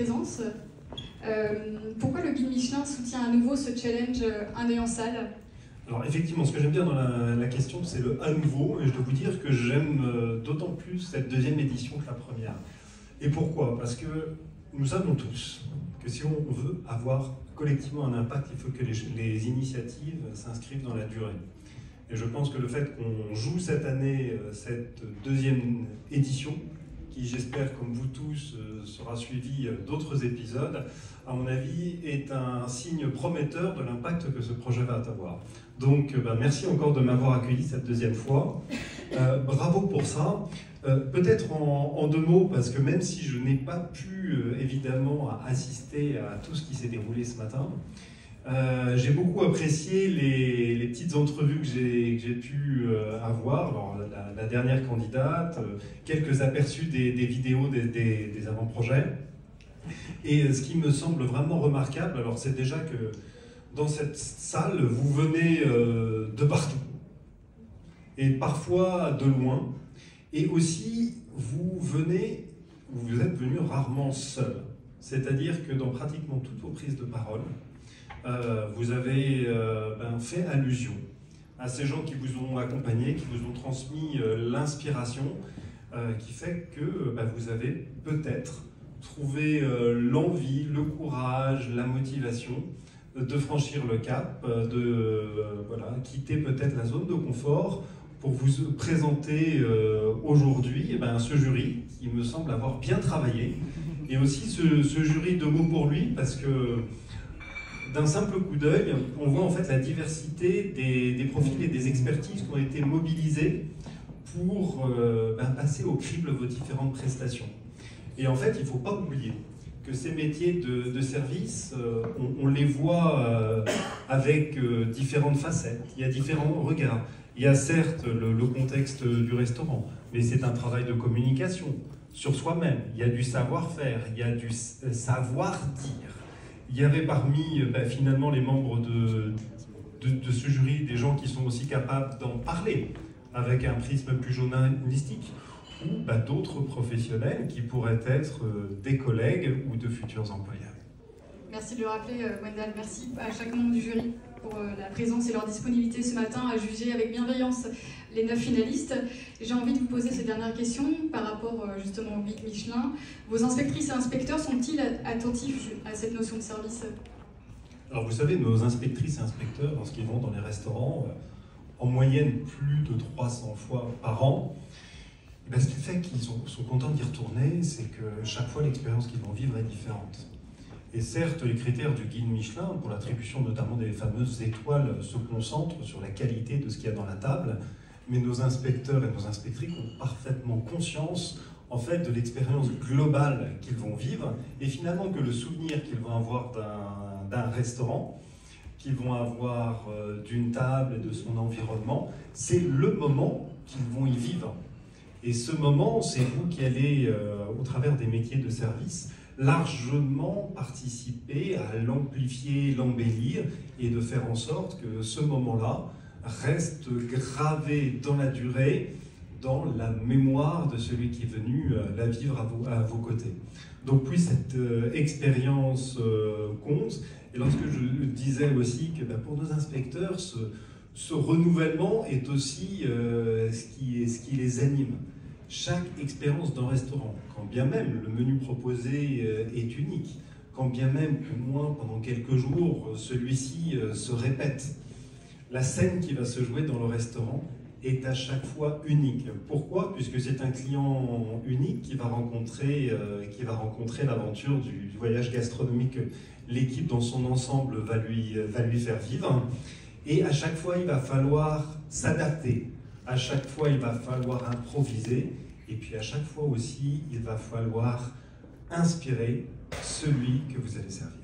présence. Pourquoi le guide Michelin soutient à nouveau ce challenge Un œil en salle? Alors effectivement, ce que j'aime bien dans la question, c'est le à nouveau, et je dois vous dire que j'aime d'autant plus cette deuxième édition que la première. Et pourquoi? Parce que nous savons tous que si on veut avoir collectivement un impact, il faut que les initiatives s'inscrivent dans la durée. Et je pense que le fait qu'on joue cette année cette deuxième édition, qui j'espère comme vous tous sera suivi d'autres épisodes, à mon avis est un signe prometteur de l'impact que ce projet va avoir. Donc merci encore de m'avoir accueilli cette deuxième fois. Bravo pour ça. Peut-être en deux mots, parce que même si je n'ai pas pu évidemment assister à tout ce qui s'est déroulé ce matin, j'ai beaucoup apprécié les petites entrevues que j'ai pu avoir. Alors, la dernière candidate, quelques aperçus des vidéos des avant-projets. Et ce qui me semble vraiment remarquable, alors c'est déjà que dans cette salle, vous venez de partout. Et parfois de loin. Et aussi, vous êtes venus rarement seul. C'est-à-dire que dans pratiquement toutes vos prises de parole, vous avez fait allusion à ces gens qui vous ont accompagné, qui vous ont transmis l'inspiration, qui fait que vous avez peut-être trouvé l'envie, le courage, la motivation de franchir le cap, de quitter peut-être la zone de confort pour vous présenter aujourd'hui ce jury qui me semble avoir bien travaillé. Et aussi ce jury de mots pour lui, parce que d'un simple coup d'œil, on voit en fait la diversité des profils et des expertises qui ont été mobilisées pour passer au crible vos différentes prestations. Et en fait, il ne faut pas oublier que ces métiers de service, on les voit avec différentes facettes, il y a différents regards. Il y a certes le contexte du restaurant, mais c'est un travail de communication sur soi-même. Il y a du savoir-faire, il y a du savoir-dire. Il y avait parmi finalement les membres de ce jury des gens qui sont aussi capables d'en parler avec un prisme plus journalistique, ou d'autres professionnels qui pourraient être des collègues ou de futurs employeurs. Merci de le rappeler, Wendell. Merci à chaque membre du jury pour la présence et leur disponibilité ce matin à juger avec bienveillance les 9 finalistes. J'ai envie de vous poser ces dernières questions par rapport justement au guide Michelin. Vos inspectrices et inspecteurs sont-ils attentifs à cette notion de service? Alors vous savez, nos inspectrices et inspecteurs, lorsqu'ils vont dans les restaurants, en moyenne plus de 300 fois par an, ce qui fait qu'ils sont contents d'y retourner, c'est que chaque fois l'expérience qu'ils vont vivre est différente. Et certes, les critères du guide Michelin, pour l'attribution notamment des fameuses étoiles, se concentrent sur la qualité de ce qu'il y a dans la table, mais nos inspecteurs et nos inspectrices ont parfaitement conscience en fait, de l'expérience globale qu'ils vont vivre, et finalement que le souvenir qu'ils vont avoir d'un restaurant, qu'ils vont avoir d'une table et de son environnement, c'est le moment qu'ils vont y vivre. Et ce moment, c'est vous qui allez, au travers des métiers de service, largement participer à l'amplifier, l'embellir et de faire en sorte que ce moment-là reste gravé dans la durée, dans la mémoire de celui qui est venu la vivre à vos côtés. Donc plus cette expérience compte, et lorsque je disais aussi que pour nos inspecteurs, ce renouvellement est aussi ce qui les anime. Chaque expérience d'un restaurant, quand bien même le menu proposé est unique, quand bien même, au moins pendant quelques jours, celui-ci se répète, la scène qui va se jouer dans le restaurant est à chaque fois unique. Pourquoi? Puisque c'est un client unique qui va rencontrer l'aventure du voyage gastronomique que l'équipe dans son ensemble va lui faire vivre. Et à chaque fois, il va falloir s'adapter. À chaque fois, il va falloir improviser. Et puis à chaque fois aussi, il va falloir inspirer celui que vous allez servir.